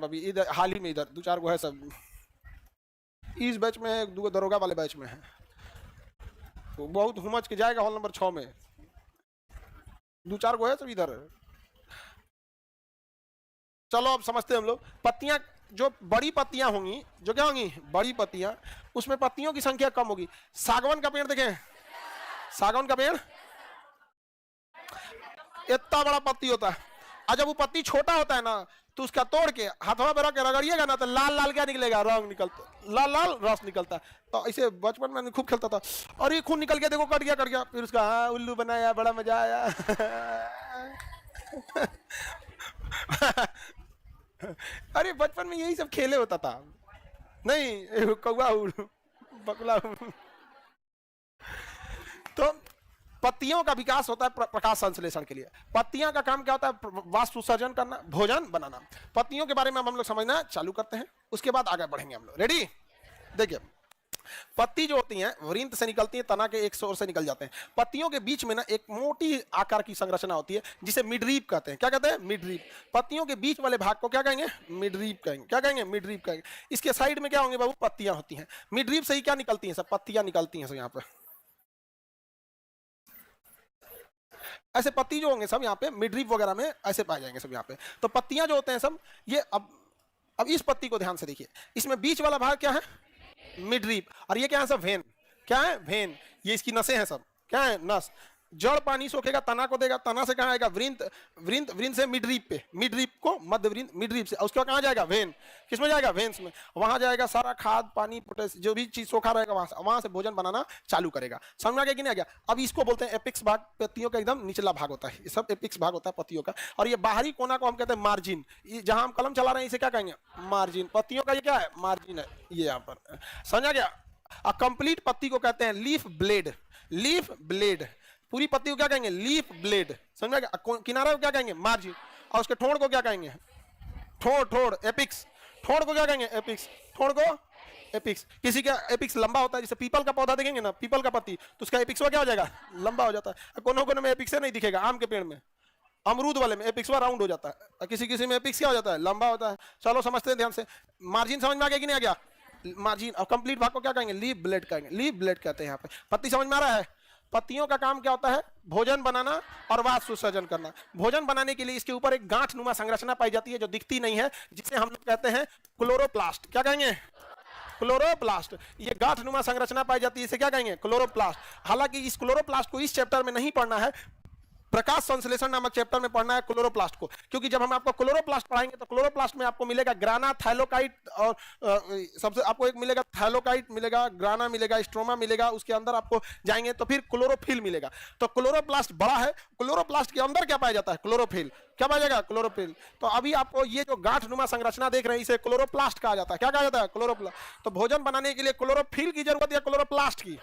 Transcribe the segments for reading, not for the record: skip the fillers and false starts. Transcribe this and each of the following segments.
अभी इधर हाल ही में इधर 2-4 गो है सब, इस बैच में है, 2 दरोगा वाले बैच में है, तो बहुत हुमच के जाएगा हॉल नंबर 6 में, 2-4 गो है सब इधर। चलो अब समझते हैं हम लोग। पत्तियां, जो बड़ी पत्तियां होंगी, जो क्या होंगी बड़ी पत्तियां, उसमें पत्तियों की संख्या कम होगी। सागवान का पेड़ देखें, सागवान का पेड़ इतना बड़ा पत्ती होता है, और जब वो पत्ती छोटा होता है ना, तो उसका तोड़ के हाथों में रख के रगड़िएगा ना, तो लाल लाल क्या निकलेगा, रंग निकलता, लाल लाल रस निकलता है। तो इसे बचपन में खूब खेलता था, और ये खून निकल गया, देखो कट गया, फिर उसका हाँ उल्लू बनाया, बड़ा मजा आया। अरे बचपन में यही सब खेले होता था, नहीं कौआ बकुला। तो पत्तियों का विकास होता है प्रकाश संश्लेषण के लिए। पत्तियां का काम क्या होता है, वाष्प उत्सर्जन करना, भोजन बनाना। पत्तियों के बारे में हम लोग समझना चालू करते हैं, उसके बाद आगे बढ़ेंगे हम लोग। रेडी? देखिए, पत्ती जो होती हैं वृंत से निकलती है, तना के एक छोर से निकल जाते हैं। पत्तियों के बीच में ना एक मोटी आकार की संरचना होती है, जिसे मिडरीप कहते हैं। क्या कहते हैं? मिडरीप। पत्तियों के बीच वाले भाग को क्या कहेंगे? मिडरीप कहेंगे। क्या कहेंगे? मिडरीप कहेंगे। इसके साइड में क्या होंगे बाबू? पत्तियां होती हैं। मिडरीप से ही क्या निकलती हैं? सब पत्तियां निकलती हैं सब यहाँ पे। ऐसे पत्ती जो होंगे सब यहाँ पे मिडरीप वगैरह में ऐसे पाए जाएंगे सब यहाँ पे। तो पत्तियां जो होते हैं सब ये, अब इस पत्ती को ध्यान से देखिए, इसमें बीच वाला भाग क्या है? मिडरीप। और ये क्या है सब? वेन। क्या है? वेन। ये इसकी नसें हैं सब। क्या है? नस। जड़ पानी सोखेगा, तना को देगा, तना से कहाँ आएगा? वृंत। वृंत, वृंत से मिडरीप पे, मिडरीप को मध्य वृंत, मिडरीप से उसके बाद कहाँ जाएगा? वेन। किसमें जाएगा? वेन्स में। वहां जाएगा सारा खाद पानी पोटेशियम जो भी चीज सोखा रहेगा वहां से भोजन बनाना चालू करेगा। समझ में आ गया कि नहीं आ गया? अब इसको बोलते हैं एपिक्स भाग, पत्तियों का एकदम निचला भाग होता है, ये सब एपिक्स भाग होता है पत्तियों का। और ये बाहरी कोना को हम कहते हैं मार्जिन। जहां हम कलम चला रहे हैं इसे क्या कहेंगे? मार्जिन। पत्तियों का ये क्या है? मार्जिन है ये यहाँ पर। समझ आ गया? कंप्लीट पत्ती को कहते हैं लीफ ब्लेड। Leaf blade. पूरी पत्ती को क्या कहेंगे? Leaf blade. समझ में आ गया? किनारा को क्या कहेंगे? मार्जिन। और उसके ठोड़ को क्या कहेंगे? ठोड़। ठोड़ एपिक्स। ठोड़ को क्या कहेंगे? एपिक्स। ठोड़ को एपिक्स। किसी का एपिक्स लंबा होता है, जैसे पीपल का पौधा देखेंगे ना, पीपल का पत्ती, तो उसका एपिक्स क्या हो जाएगा? लंबा हो जाता है। कोनों कोनों में एपिक्स नहीं दिखेगा। आम के पेड़ में, अमरूद वाले में एपिक्स राउंड हो जाता है, किसी किसी में एपिक्स क्या हो जाता है? लंबा होता है। चलो समझते हैं ध्यान से। मार्जिन समझ में आ गया कि नहीं आ गया? मार्जिन। और कंप्लीट भाग को क्या कहेंगे? लीफ ब्लेड कहेंगे। लीफ ब्लेड कहते हैं यहाँ पे। पत्ती समझ में आ रहा है? पत्तियों का काम क्या होता है? भोजन बनाना और वाष्प उत्सर्जन करना। भोजन बनाने के लिए इसके ऊपर एक गांठ नुमा संरचना पाई जाती है जो दिखती नहीं है, जिसे हम लोग कहते हैं क्लोरोप्लास्ट। क्या कहेंगे? क्लोरोप्लास्ट। ये गांठ नुमा संरचना पाई जाती है, इसे क्या कहेंगे? क्लोरोप्लास्ट। हालांकि इस क्लोरोप्लास्ट को इस चैप्टर में नहीं पढ़ना है, प्रकाश संश्लेषण नामक चैप्टर में पढ़ना है क्लोरोप्लास्ट को। क्योंकि जब हम आपको क्लोरोप्लास्ट पढ़ाएंगे तो क्लोरोप्लास्ट में आपको मिलेगा ग्राना, थाइलोकाइट, और सबसे आपको एक मिलेगा थाइलोकाइट मिलेगा, ग्राना मिलेगा, स्ट्रोमा मिलेगा। उसके अंदर आपको जाएंगे तो फिर क्लोरोफिल मिलेगा। तो क्लोरोप्लास्ट बड़ा है। क्लोरोप्लास्ट के अंदर क्या पाया जाता है? क्लोरोफिल। क्या पाया जाएगा? क्लोरोफिल। तो अभी आपको ये जो गांठ नुमा संरचना देख रहे हैं इसे क्लोरोप्लास्ट कहा जाता है। क्या कहा जाता है? क्लोरोप्लास्ट। तो भोजन बनाने के लिए क्लोरोफिल की जरूरत है, क्लोरोप्लास्ट की?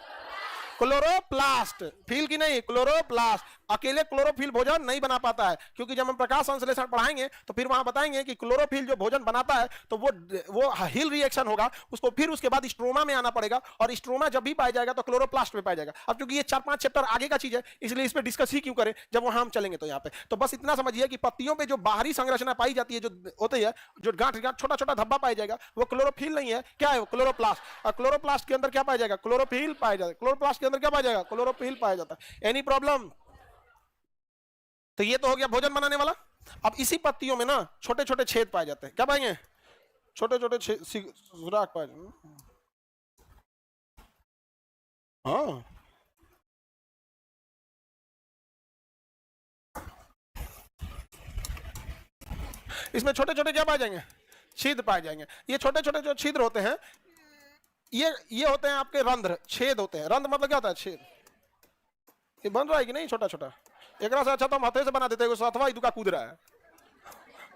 क्लोरोप्लास्ट। फिल की नहीं, क्लोरोप्लास्ट। अकेले क्लोरोफिल भोजन नहीं बना पाता है, क्योंकि जब हम प्रकाश संश्लेषण पढ़ाएंगे तो फिर वहां बताएंगे कि क्लोरोफिल जो भोजन बनाता है तो वो हिल रिएक्शन होगा, उसको फिर उसके बाद स्ट्रोमा में आना पड़ेगा, और स्ट्रोमा जब भी पाया जाएगा तो क्लोरोप्लास्ट में पाया जाएगा। अब क्योंकि ये 4-5 चैप्टर आगे का चीज है, इसलिए इस पर डिस्कस ही क्यों करें जब वहां हम चलेंगे तो यहाँ पे। तो बस इतना समझिए कि पत्तियों पे जो बाहरी संरचना पाई जाती है, जो होती है, जो गांठ गांठ छोटा छोटा धब्बा पाया जाएगा, वो क्लोरोफिल नहीं है। क्या है वो? क्लोरोप्लास्ट। और क्लोरोप्लास्ट के अंदर क्या पाया जाएगा? क्लोरोफिल पाया जाएगा। क्लोरोप्लास्ट के अंदर क्या पाया जाएगा? क्लोरोफिल पाया जाता है। Any problem? तो ये तो हो गया भोजन बनाने वाला। अब इसी पत्तियों में ना छोटे छोटे छेद पाए जाते हैं। क्या पाएंगे? छोटे छोटे सुराख पाए जाते। हाँ, इसमें छोटे छोटे क्या पाए जाएंगे? छिद्र पाए जाएंगे। ये छोटे छोटे जो छिद्र होते हैं ये होते हैं आपके रंध्र। छेद होते हैं। रंध्र मतलब क्या होता है? छेद। ये बन रहा है कि नहीं छोटा छोटा? एक से अच्छा तो हम हाथे से बना देते हैं, अथवा इधर का कूद रहा है।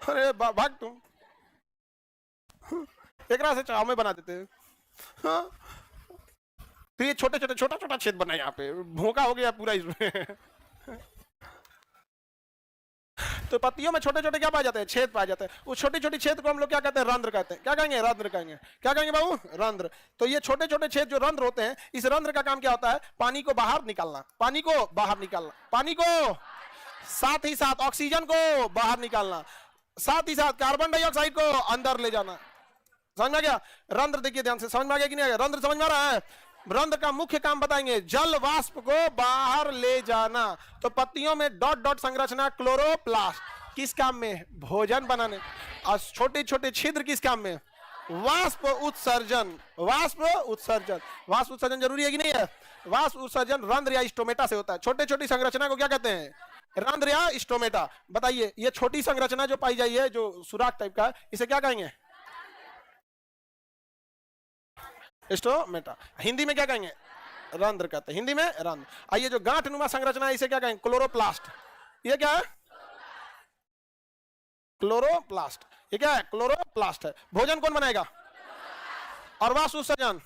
अरे भाग तुम। एक से चाव में बना देते हैं। हाँ? तो ये छोटे छोटे छोटा छोटा छेद बना यहाँ पे, भोंका हो गया पूरा इसमें। तो पत्तियों में छोटे छोटे क्या पाए जाते हैं? छेद पाए जाते हैं। उस छोटी छोटी छेद को हम लोग क्या कहते हैं? रंध्र कहते हैं। क्या कहेंगे? रंध्र कहेंगे। क्या कहेंगे बाबू? रंध्र। तो ये छोटे छोटे छेद जो रंध्र होते हैं, इस रंध्र का काम क्या होता है? पानी को बाहर निकालना। पानी को बाहर निकालना। पानी को साथ ही साथ ऑक्सीजन को बाहर निकालना। साथ ही साथ कार्बन डाइऑक्साइड को अंदर ले जाना। समझ में आ गया? रंध्र देखिए ध्यान से, समझ में आ गया कि नहीं आ गया? रंध्र समझ में आ रहा है? रंध्र का मुख्य काम बताएंगे, जल वाष्प को बाहर ले जाना। तो पत्तियों में डॉट डॉट संरचना क्लोरोप्लास्ट किस काम में? भोजन बनाने। और छोटे छोटे छिद्र किस काम में? वाष्प उत्सर्जन। वाष्प उत्सर्जन, वाष्प उत्सर्जन जरूरी है कि नहीं है? वाष्प उत्सर्जन रंध्र या स्टोमेटा से होता है। छोटे छोटी संरचना को क्या कहते हैं? रंध्र या स्टोमेटा। बताइए, ये छोटी संरचना जो पाई जाती है, जो सुराख टाइप का, इसे क्या कहेंगे? स्टोमेटा। हिंदी में क्या कहेंगे? रंध्र कहते हैं, हिंदी में रंध्र। आइए, जो गांठ नुमा संरचना है, इसे क्या कहेंगे? क्लोरोप्लास्ट। ये क्या है? क्लोरोप्लास्ट। ये क्या है? क्लोरोप्लास्ट है। भोजन कौन बनाएगा? और वाष्प उत्सर्जन,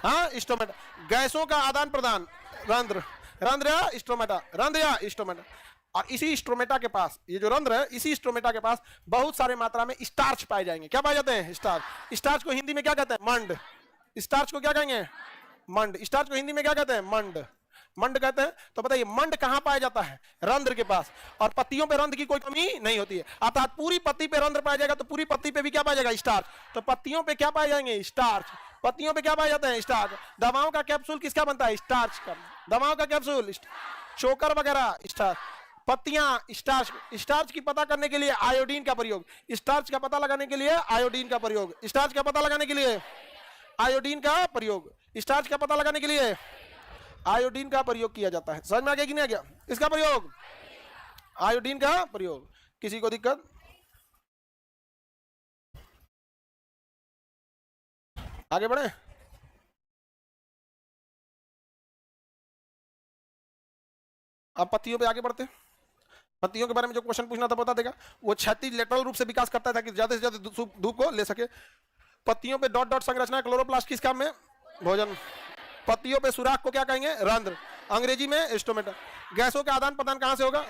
हाँ, स्टोमेटा। गैसों का आदान प्रदान, रंध्र। रंध्र या स्टोमेटा, रंध्र या स्टोमेटा। और इसी स्टोमेटा के पास, ये जो रंध्र है, इसी स्टोमेटा के पास बहुत सारे मात्रा में स्टार्च पाए जाएंगे। क्या पाए जाते हैं? स्टार्च। स्टार्च को हिंदी में क्या कहते हैं? मंड। स्टार्च को क्या कहेंगे? मंड। स्टार्च को हिंदी में क्या कहते हैं? मंड। मंड कहते हैं। तो बताइए, मंड कहां पाया जाता है? रंध्र के पास। और पत्तियों पे रंध्र की कोई कमी नहीं होती है, अर्थात पूरी पत्ती पे रंध्र पाया जाएगा, तो पूरी पत्ती पे भी क्या पाया जाएगा? स्टार्च। तो पत्तियों पे क्या पाए जाएंगे? स्टार्च। पत्तियों पे क्या पाए जाते हैं? स्टार्च। दवाओं का कैप्सूल किसका बनता है? स्टार्च का। दवाओं का कैप्सूल, चोकर वगैरह, स्टार्च। पत्तियां स्टार्च। स्टार्च की पता करने के लिए आयोडीन का प्रयोग। स्टार्च का पता लगाने के लिए आयोडीन का प्रयोग। स्टार्च का पता लगाने के लिए आयोडीन का प्रयोग। स्टार्च का पता लगाने के लिए आयोडीन का प्रयोग किया जाता है। समझ में आ गया कि नहीं आ गया? इसका प्रयोग, आयोडीन का प्रयोग। किसी को दिक्कत? आगे बढ़े। अब पत्तियों पे आगे बढ़ते। पत्तियों के बारे में जो क्वेश्चन पूछना था बता देगा। वो क्षैतिज लेटरल रूप से विकास करता था कि ज्यादा से ज्यादा धूप को ले सके। पत्तियों पे डॉट डॉट संरचना, क्लोरोप्लास्ट किस काम में? भोजन। पत्तियों पे सुराख को क्या कहेंगे? रंध्र। अंग्रेजी में स्टोमेटा। गैसों का आदान प्रदान कहां से होगा?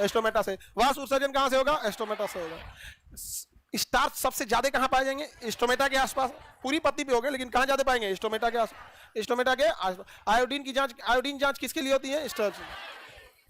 स्टोमेटा से। वाष्प उत्सर्जन कहां से होगा? स्टोमेटा से होगा। स्टार्च सबसे ज्यादा कहां पाए जाएंगे? स्टोमेटा के आसपास। पूरी पत्ती पे होंगे, लेकिन कहां ज्यादा पाएंगे? स्टोमेटा के आसपास। स्टोमेटा के आसपास। आयोडीन की जांच, आयोडीन जांच किसके लिए होती है? स्टार्च।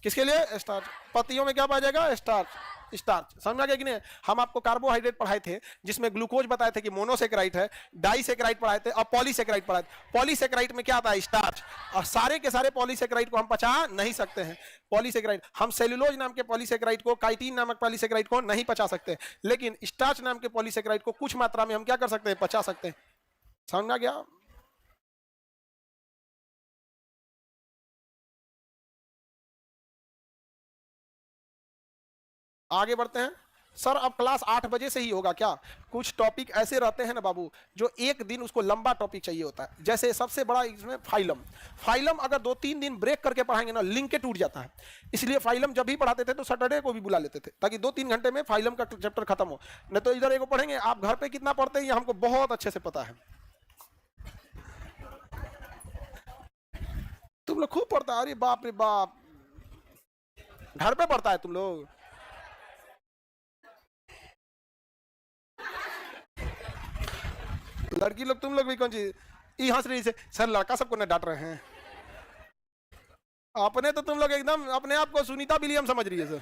किसके लिए? स्टार्च। पत्तियों में क्या पाया जाएगा? स्टार्च। स्टार्च। समझ में आ गया कि नहीं? हम आपको कार्बोहाइड्रेट पढ़ाए थे, जिसमें ग्लूकोज बताए थे कि मोनोसेकेराइड है, डाइसेकेराइड पढ़ाए थे, और पॉलीसेकेराइड पढ़ाए थे। पॉलीसेकेराइड में क्या आता है? स्टार्च। और सारे के सारे पॉलीसेकेराइड को हम पचा नहीं सकते हैं। पॉलीसेकेराइड, हम सेलुलोज नाम के पॉलीसेकेराइड को, काइटिन नामक पॉलीसेकेराइड को नहीं पचा सकते, लेकिन स्टार्च नाम के पॉलीसेकेराइड को कुछ मात्रा में हम क्या कर सकते हैं? पचा सकते हैं। समझ में आ गया? आगे बढ़ते हैं। सर अब क्लास 8 बजे से ही होगा क्या? कुछ टॉपिक ऐसे रहते हैं ना बाबू, जो एक दिन उसको लंबा टॉपिक चाहिए होता है। जैसे सबसे बड़ा इसमें फाइलम। फाइलम अगर 2-3 दिन ब्रेक करके पढ़ाएंगे ना, लिंक के टूट जाता है। इसलिए फाइलम जब भी पढ़ाते थे तो सैटरडे को भी बुला लेते थे, ताकि 2-3 घंटे में फाइलम का चैप्टर खत्म हो। नहीं तो इधर एगो पढ़ेंगे, आप घर पे कितना पढ़ते हैं ये हमको बहुत अच्छे से पता है। तुम लोग खूब पढ़ता है। अरे बाप रे बाप, घर पे पढ़ता है तुम लोग। लड़की लोग, तुम लोग भी कौन चीज ये हंस रही से? सर लड़का सबको न डांट रहे हैं। अपने तो तुम लोग एकदम अपने आप को सुनीता विलियम समझ रही है सर।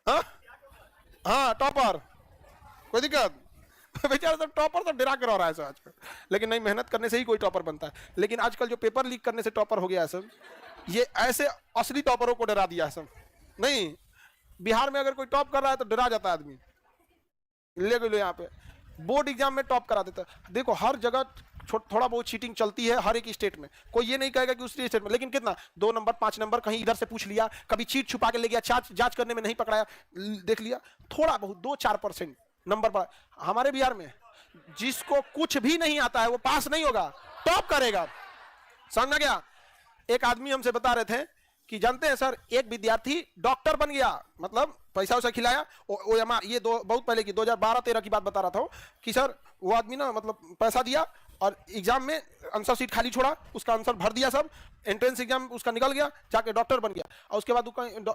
हाँ हाँ, टॉपर। कोई दिक्कत? बेचारा सब टॉपर तो डरा कर रहा है सर आजकल। लेकिन नहीं, मेहनत करने से ही कोई टॉपर बनता है। लेकिन आजकल जो पेपर लीक करने से टॉपर हो गया है सर, ये ऐसे असली टॉपरों को डरा दिया है सर। नहीं, बिहार में अगर कोई टॉप कर रहा है तो डरा जाता है आदमी। ले लो यहाँ पे बोर्ड एग्जाम में टॉप करा देता है। देखो हर जगह थोड़ा बहुत चीटिंग चलती है, हर एक स्टेट में। कोई ये नहीं कहेगा कि दूसरी स्टेट में, लेकिन कितना 2 नंबर 5 नंबर कहीं इधर से पूछ लिया, कभी चीट छुपा के ले गया, जांच करने में नहीं पकड़ाया, देख लिया, थोड़ा बहुत 2-4% नंबर पर। हमारे बिहार में जिसको कुछ भी नहीं आता है वो पास नहीं होगा, टॉप करेगा। समझ में गया? एक आदमी हमसे बता रहे थे कि जानते हैं सर, एक विद्यार्थी डॉक्टर बन गया, मतलब पैसा उसा खिलाया। ये बहुत पहले की 2012-13 की बात बता रहा था कि सर वो आदमी ना, मतलब पैसा दिया और एग्जाम में आंसर शीट खाली छोड़ा, उसका आंसर भर दिया सब, एंट्रेंस एग्जाम उसका निकल गया, जाके डॉक्टर बन गया। और उसके बाद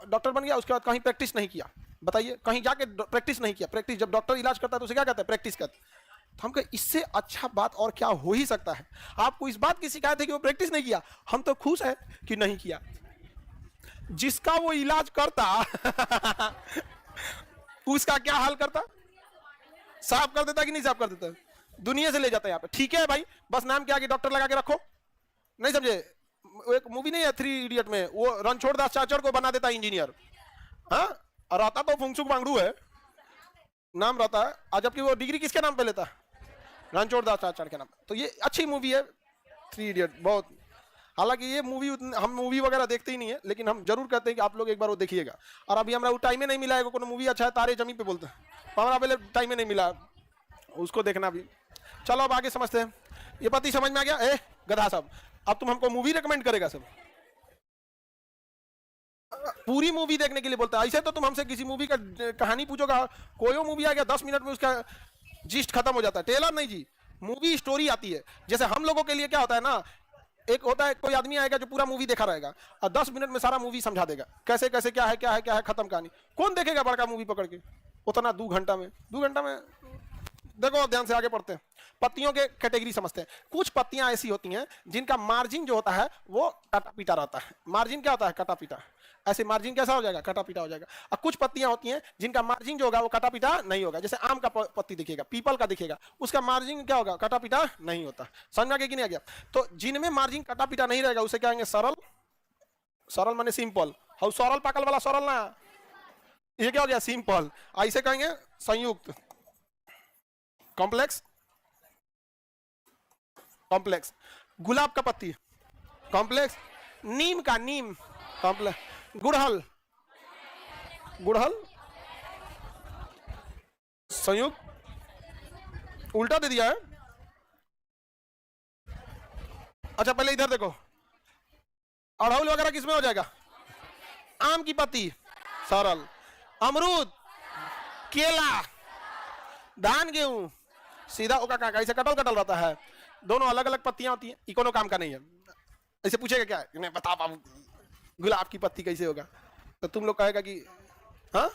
डॉक्टर बन गया, उसके बाद कहीं प्रैक्टिस नहीं किया। बताइए, कहीं जाके प्रैक्टिस नहीं किया। प्रैक्टिस, जब डॉक्टर इलाज करता है तो उसे क्या कहता है? प्रैक्टिस करता है। तो हम कहे इससे अच्छा बात और क्या हो ही सकता है? आपको इस बात की शिकायत है कि वो प्रैक्टिस नहीं किया, हम तो खुश है कि नहीं किया। जिसका वो इलाज करता उसका क्या हाल करता? साफ कर देता कि नहीं साफ कर देता? दुनिया से ले जाता है यहाँ पे। ठीक है भाई, बस नाम क्या आगे डॉक्टर लगा के रखो, नहीं समझे? एक मूवी नहीं है 3 इडियट में, वो रणछोड़ दास चाचड़ को बना देता है इंजीनियर, हाँ, और आता तो फुंगसुक मांगड़ू है नाम रहता है, और जबकि वो डिग्री किसके नाम पे लेता है? रणछोड़ दास चाचड़ के नाम। तो ये अच्छी मूवी है 3 इडियट, बहुत। हालांकि ये मूवी हम मूवी वगैरह देखते ही नहीं है, लेकिन हम जरूर कहते हैं कि आप लोग एक बार वो देखिएगा। और अभी हमारा वो टाइम नहीं मिला है, कोई मूवी अच्छा है तारे जमी पे बोलते हैं, हमारा पहले टाइम नहीं मिला उसको देखना भी। चलो अब आगे समझते हैं। ये पति समझ में आ गया? ए गधा सब, अब तुम हमको मूवी रिकमेंड करेगा सब, पूरी मूवी देखने के लिए बोलता है। ऐसे तो तुम हमसे किसी मूवी का कहानी पूछोगा, कोई मूवी आ गया 10 मिनट में उसका जिस्ट खत्म हो जाता है। टेलर नहीं जी, मूवी स्टोरी आती है। जैसे हम लोगों के लिए क्या होता है ना, एक होता है कोई आदमी आएगा जो पूरा मूवी देखा रहेगा और 10 मिनट में सारा मूवी समझा देगा, कैसे कैसे क्या है क्या है क्या है, खत्म कहानी। कौन देखेगा बड़का मूवी पकड़ के उतना 2 घंटा में? 2 घंटा में देखो, ध्यान से आगे पढ़ते हैं। पत्तियों के कैटेगरी समझते हैं। कुछ पत्तियां ऐसी होती हैं जिनका मार्जिन जो होता है वो कटा पीटा रहता है। मार्जिन क्या होता है? कटा पीटा। ऐसे मार्जिन कैसा हो जाएगा? कटा पीटा हो जाएगा। और कुछ पत्तियां होती हैं जिनका मार्जिन जो होगा वो कटा पीटा नहीं होगा। जैसे आम का पत्ती दिखेगा, पीपल का दिखेगा, उसका मार्जिन क्या होगा? कटा पीटा नहीं होता। समझ में कि नहीं आ गया? तो जिनमें मार्जिन कटा पीटा नहीं रहेगा उसे क्या कहेंगे? सरल। सरल माने सिंपल। हाउ सरल पाकल वाला सरल ना, ये क्या हो गया? सिंपल। ऐसे कहेंगे संयुक्त। कॉम्प्लेक्स। कॉम्प्लेक्स। गुलाब का पत्ती कॉम्प्लेक्स। नीम का नीम कॉम्प्लेक्स। गुड़हल। गुड़हल संयुक्त। उल्टा दे दिया है। अच्छा पहले इधर देखो, अड़हुल वगैरह किसमें हो जाएगा? आम की पत्ती सरल। अमरूद, केला, धान, गेहूं सीधा ओका काका, ऐसे कटल कटल रहता है। दोनों अलग अलग पत्तियां होती हैं, इकोनो काम का नहीं है। ऐसे पूछेगा क्या? नहीं बता पाऊं गुलाब की पत्ती कैसे होगा, तो तुम लोग कहेगा कि हाँ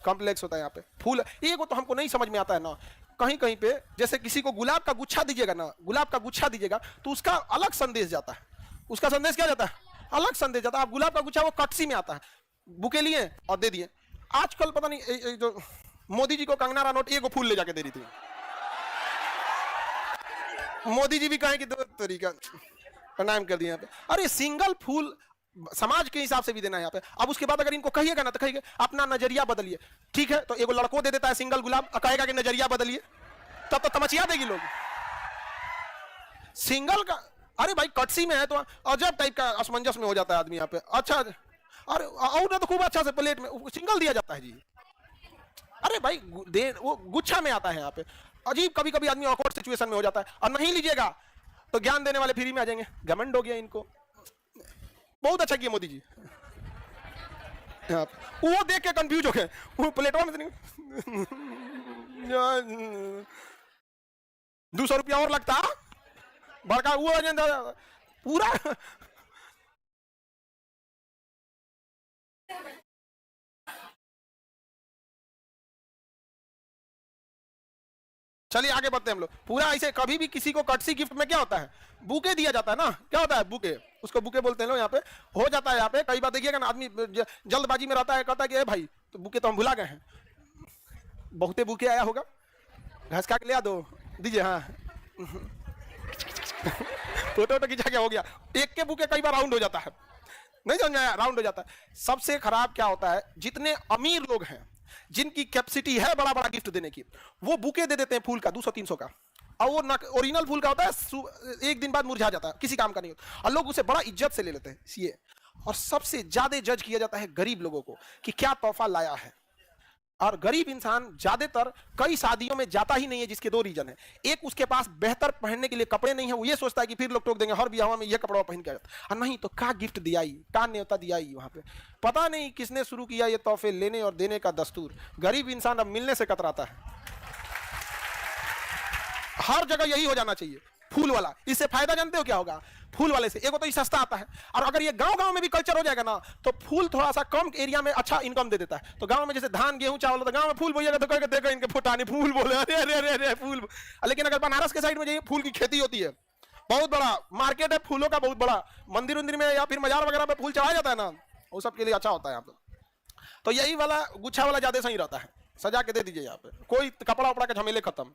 कॉम्प्लेक्स होता है यहाँ पे। फूल ये को तो हमको नहीं समझ में आता है ना, कहीं कहीं पे जैसे किसी को गुलाब का गुच्छा दीजिएगा ना, गुलाब का गुच्छा दीजिएगा तो उसका अलग संदेश जाता है। उसका संदेश क्या जाता है? अलग संदेश जाता है। आप गुलाब का गुच्छा वो कटसी में आता है, बुके लिए और दे दिए। आजकल पता नहीं जो मोदी जी को कंगना रनौत एक फूल ले जाके दे रही थी। मोदी जी भी कहें कि दो तरीका प्रणाम कर दिया यहाँ पे। अरे सिंगल फूल समाज के हिसाब से भी देना है यहाँ पे। अब उसके बाद अगर इनको कहिएगा ना तो कहिएगा अपना नजरिया बदलिए। ठीक है, तो एगो लड़को दे देता है सिंगल गुलाब और कहेगा कि नजरिया बदलिए, तब तो तमचिया देगी लोग। सिंगल का अरे भाई कटसी में है तो अजब टाइप का असमंजस में हो जाता है आदमी यहाँ पे। अच्छा अरे और ना तो खूब अच्छा से प्लेट में सिंगल दिया जाता है जी। अरे भाई वो गुच्छा में आता है यहाँ पे। अजीब कभी कभी आदमी ऑकवर्ड सिचुएशन में हो जाता है। और नहीं लीजिएगा तो ज्ञान देने वाले फ्री में आ जाएंगे। घमंड हो गया इनको। बहुत अच्छा किया मोदी जी। वो देख के कंफ्यूज हो गए, वो प्लेटवा में 200 रुपया और लगता बड़का वो पूरा। चलिए आगे बढ़ते हैं हम लोग। पूरा ऐसे कभी भी किसी को कटसी गिफ्ट में क्या होता है? बुके दिया जाता है ना। क्या होता है? बुके। उसको बुके बोलते हैं लोग यहाँ पे। हो जाता है यहाँ पे कई बार देखिएगा ना, आदमी जल्दबाजी में रहता है, कहता है कि ए भाई तो बुके तो हम भुला गए हैं। बहुते बुके आया होगा, घसका के ले आ दो दीजिए। हाँ फोटो तो खिंचा के हो गया। एक के बुके कई बार राउंड हो जाता है, नहीं समझ आया? राउंड हो जाता है। सबसे खराब क्या होता है? जितने अमीर लोग हैं जिनकी कैपेसिटी है बड़ा बड़ा गिफ्ट देने की, वो बुके दे देते हैं फूल का 200-300 का, और वो ओरिजिनल फूल का होता है, एक दिन बाद मुरझा जाता है, किसी काम का नहीं होता, और लोग उसे बड़ा इज्जत से ले लेते हैं ये। और सबसे ज्यादा जज किया जाता है गरीब लोगों को कि क्या तोहफा लाया है। और गरीब इंसान ज्यादातर कई शादियों में जाता ही नहीं है, जिसके 2 रीजन है। एक, उसके पास बेहतर पहनने के लिए कपड़े नहीं है, वो ये सोचता है कि फिर लोग टोक देंगे हर ब्याह में ये कपड़ा पहन के आता, और नहीं तो का गिफ्ट दिया ही, का न्योता दिया ही वहां पे। पता नहीं किसने शुरू किया ये तोहफे लेने और देने का दस्तूर। गरीब इंसान अब मिलने से कतराता है। हर जगह यही हो जाना चाहिए, फूल वाला। इससे फायदा जानते हो क्या होगा? फूल वाले से एगो तो ये सस्ता आता है, और अगर ये गांव-गांव में भी कल्चर हो जाएगा ना तो फूल थोड़ा सा कम एरिया में अच्छा इनकम दे देता है। तो गांव में जैसे धान गेहूं चावल, तो गांव में फूल बोइएगा तो कहेगा देखो इनके फुटाने फूल बोले, अरे अरे अरे अरे फूल। लेकिन अगर बनारस के साइड में जाइए फूल की खेती होती है, बहुत बड़ा मार्केट है फूलों का, बहुत बड़ा। मंदिर उंदिर में या फिर मजार वगैरह पे फूल चढ़ाया जाता है ना, वो सब के लिए अच्छा होता है यहाँ पे। तो यही वाला गुच्छा वाला ज्यादा सही रहता है, सजा के दे दीजिए यहाँ पे, कोई कपड़ा उपड़ा के झमेले खत्म।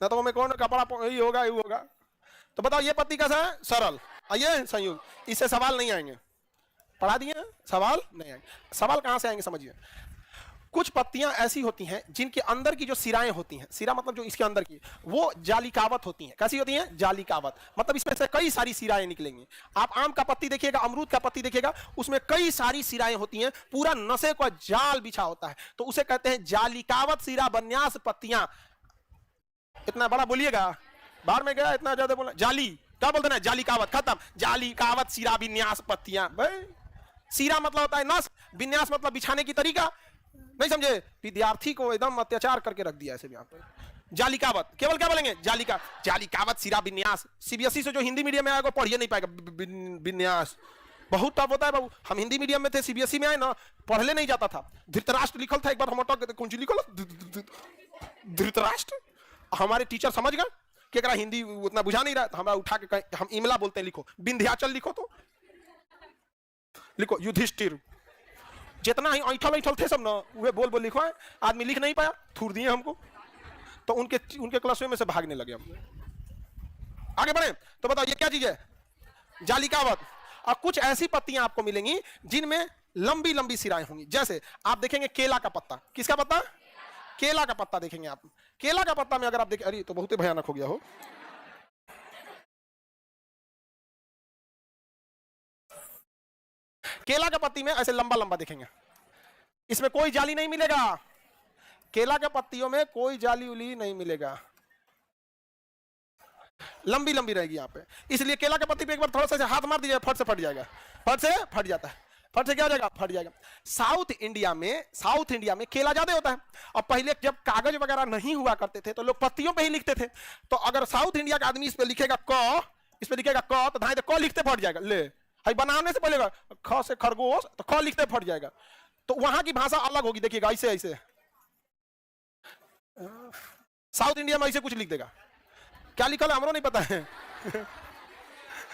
ना तो हमें कौन कपड़ा यही होगा, यही होगा। तो बताओ ये पत्ती कैसा है? सरल। आइए संयुग, इससे सवाल नहीं आएंगे, पढ़ा दिए, सवाल नहीं आएंगे। सवाल कहां से आएंगे समझिए। कुछ पत्तियां ऐसी होती हैं जिनके अंदर की जो सिराएं होती हैं, सिरा मतलब जो इसके अंदर की, वो जालिकावत होती हैं। कैसी होती हैं? जालिकावत, मतलब इसमें से कई सारी सिराएं निकलेंगी। आप आम का पत्ती देखिएगा, अमरूद का पत्ती देखिएगा, उसमें कई सारी सिराएं होती हैं, पूरा नशे का जाल बिछा होता है, तो उसे कहते हैं जालिकावत सिरा विन्यास पत्तियां। इतना बड़ा बोलिएगा, बाहर में गया इतना ज्यादा बोला, जाली क्या बोलते ना, जालिकावत, खत्म। जालिकावत सिरा विन्यास पत्तियां। भाई सिरा मतलब होता है नस, विन्यास मतलब बिछाने की तरीका, नहीं समझे? विद्यार्थी को एकदम अत्याचार करके रख दिया ऐसे यहाँ पे। जालिकावत केवल क्या बोलेंगे? जालिकावत सिरा विन्यास। सीबीएसई से जो हिंदी मीडियम में आएगा पढ़िए नहीं पाएगा विन्यास, बहुत टफ होता है बाबू। हम हिंदी मीडियम में थे, सीबीएसई में आए ना, पढ़ले नहीं जाता था। धृतराष्ट्र लिखल था, एक बार हम अटक गए, कुंजी लिखल धृतराष्ट्र। हमारे टीचर समझ गए कि अगर हिंदी उतना बुझा नहीं रहा, हमारा उठा के हम इमला बोलते हैं, लिखो विंध्याचल, लिखो तो लिखो युधिष्ठिर। जितना ही ऐठल ऐठल थे सब ना, वे बोल बोल लिखो है, आदमी लिख नहीं पाया, थूर दिए हमको, तो उनके क्लासों में से भागने लगे हम। आगे बढ़े तो बताओ ये क्या चीज है? जालिकावत। और कुछ ऐसी पत्तियां आपको मिलेंगी जिनमें लंबी लंबी सिराएं होंगी। जैसे आप देखेंगे केला का पत्ता, किसका पत्ता? केला का पत्ता देखेंगे आप। केला का पत्ता में अगर आप देखें, अरे तो बहुत ही भयानक हो गया हो, केला का पत्ती में ऐसे लंबा लंबा देखेंगे, इसमें कोई जाली नहीं मिलेगा। केला के पत्तियों में कोई जाली उली नहीं मिलेगा, लंबी लंबी रहेगी यहाँ पे। इसलिए केला के पत्ती पे एक बार थोड़ा सा हाथ मार दीजिए, फट से फट जाएगा, फट से फट जाता है, फट से क्या हो जाएगा? फट जाएगा। साउथ इंडिया में केला ज्यादा होता है। और पहले जब कागज वगैरह नहीं हुआ करते थे तो लोग पत्तियों पे ही लिखते थे। तो अगर साउथ इंडिया का आदमी इस पे लिखेगा क, इस पे लिखेगा क, तो धाए क लिखते फट जाएगा। ले भाई बनाने से पहले ख से खरगोश, तो ख लिखते फट जाएगा। तो वहां की भाषा अलग होगी, देखिएगा ऐसे ऐसे। साउथ इंडिया में ऐसे कुछ लिख देगा, क्या लिखा है हमरो नहीं पता है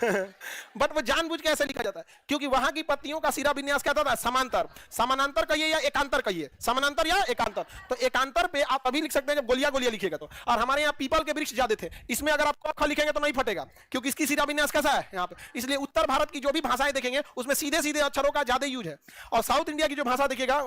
बट वो जानबूझ के ऐसे लिखा जाता है, क्योंकि वहां की पत्तियों का सिरा विन्यास क्या होता है? समांतर। समानांतर कहिए या एकांतर कहिए, समानांतर या एकांतर। तो एकांतर पे आप अभी लिख सकते हैं जब गोलिया गोलिया लिखेगा तो। और हमारे यहाँ पीपल के वृक्ष ज्यादा थे, इसमें अगर आप क लिखेंगे तो नहीं फटेगा, क्योंकि इसकी सिरा विन्यास कैसा है यहाँ पे। इसलिए उत्तर भारत की जो भी भाषाएं देखेंगे उसमें सीधे सीधे अक्षरों का ज्यादा यूज है। और साउथ इंडिया की जो भाषा देखिएगा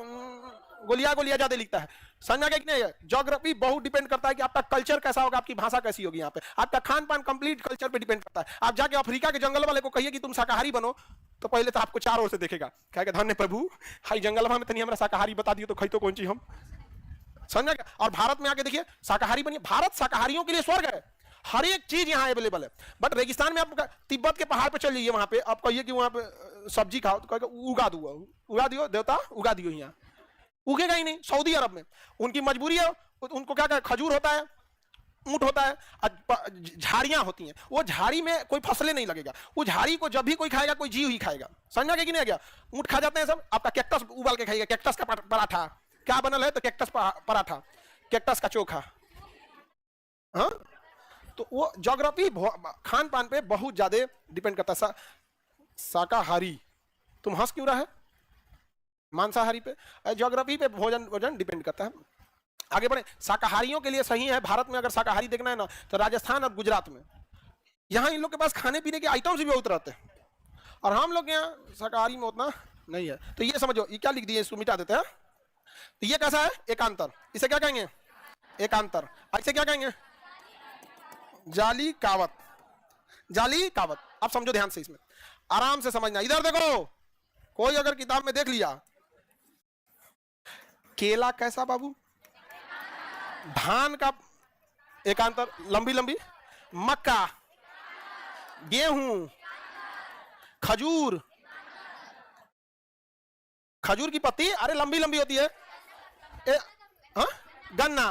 गोलिया गोलिया ज्यादा लिखता है। समझा क्या? नहीं है, ज्योग्राफी बहुत डिपेंड करता है कि आपका कल्चर कैसा होगा, आपकी भाषा कैसी होगी। यहाँ पे आपका खान पान कंप्लीट कल्चर पे डिपेंड करता है। आप जाके अफ्रीका के जंगल वाले को कहिए कि तुम शाकाहारी बनो, तो पहले तो आपको चार ओर से देखेगा, कहेगा धन्य प्रभु, हाई जंगल में तनी हमरा शाकाहारी बता दियो तो खई तो कौन चीज हम। समझा क्या? और भारत में आके देखिए शाकाहारी बनिए, भारत शाकाहारियों के लिए स्वर्ग है, हर एक चीज यहाँ अवेलेबल है। बट रेगिस्तान में आप तिब्बत के पहाड़ पे चल जाइए, वहां पे आप कहिए कि वहां पे सब्जी खाओ, तो कहेगा उगा दियो देवता, उगा दियो। यहाँ उगेगा ही नहीं। सऊदी अरब में उनकी मजबूरी है, उनको क्या खजूर होता है, ऊंट होता है, झाड़ियां होती हैं, वो झाड़ी में कोई फसलें नहीं लगेगा। वो झाड़ी को जब भी कोई खाएगा कोई जीव ही खाएगा। समझा कि नहीं? गया ऊंट खा जाते हैं सब। आपका कैक्टस उबाल के खाइएगा, कैक्टस का पराठा क्या बनल है, तो कैक्टस पराठा, कैक्टस का चोखा। हाँ, तो वो ज्योग्राफी खान पान पे बहुत ज्यादा डिपेंड करता है। शाकाहारी, तुम हंस क्यों रहा है? मांसाहारी पे, ज्योग्राफी पे भोजन डिपेंड करता है। आगे बढ़े, शाकाहारियों के लिए सही है। भारत में अगर शाकाहारी देखना है ना तो राजस्थान और गुजरात में, यहाँ इन लोग के पास खाने पीने के आइटम्स भी बहुत रहते हैं, और हम लोग यहाँ शाकाहारी में उतना नहीं है। तो ये समझो, ये क्या लिख दिए, इसको मिटा देते हैं। तो ये कैसा है? एकांतर। इसे क्या कहेंगे? एकांतर। ऐसे क्या कहेंगे? जाली कावत। जाली कावत। आप समझो ध्यान से, इसमें आराम से समझना। इधर देखो, कोई अगर किताब में देख लिया, केला कैसा बाबू? धान का एकांतर लंबी लंबी, मक्का, गेहूं, खजूर, खजूर की पत्ती अरे लंबी लंबी होती है। गन्ना,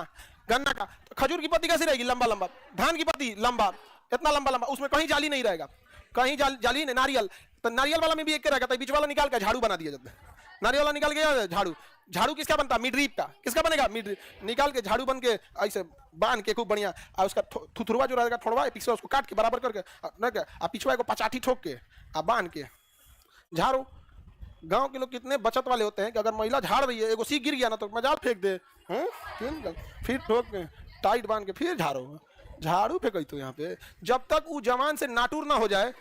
गन्ना का तो खजूर की पत्ती कैसी रहेगी? लंबा लंबा। धान की पत्ती लंबा, इतना लंबा लंबा, उसमें कहीं जाली नहीं रहेगा, कहीं जाली नहीं। नारियल, तो नारियल वाला में भी एक रहेगा, तो बीच वाला निकाल कर झाड़ू बना दिया जाता है। नारियल वाला निकाल के झाड़ू, झाड़ू किसका बनता है? मिडरीप का। किसका बनेगा? मिडरीप। निकाल के झाड़ू बन के ऐसे बांध के खूब बढ़िया, और उसका थुथुरवा जो रहेगा थोड़ा पीछे उसको काट के बराबर करके न क्या, और पिछवा को पचाठी ठोक के और बांध के झाड़ू। गांव के लोग कितने बचत वाले होते हैं कि अगर महिला झाड़ रही है, एगो सीख गिर गया ना तो मजाल फेंक दे, फिर ठोक के टाइट बांध के फिर झाड़ू। झाड़ू फेंक तो यहाँ पे जब तक वो जवान से नाटूर ना हो जाए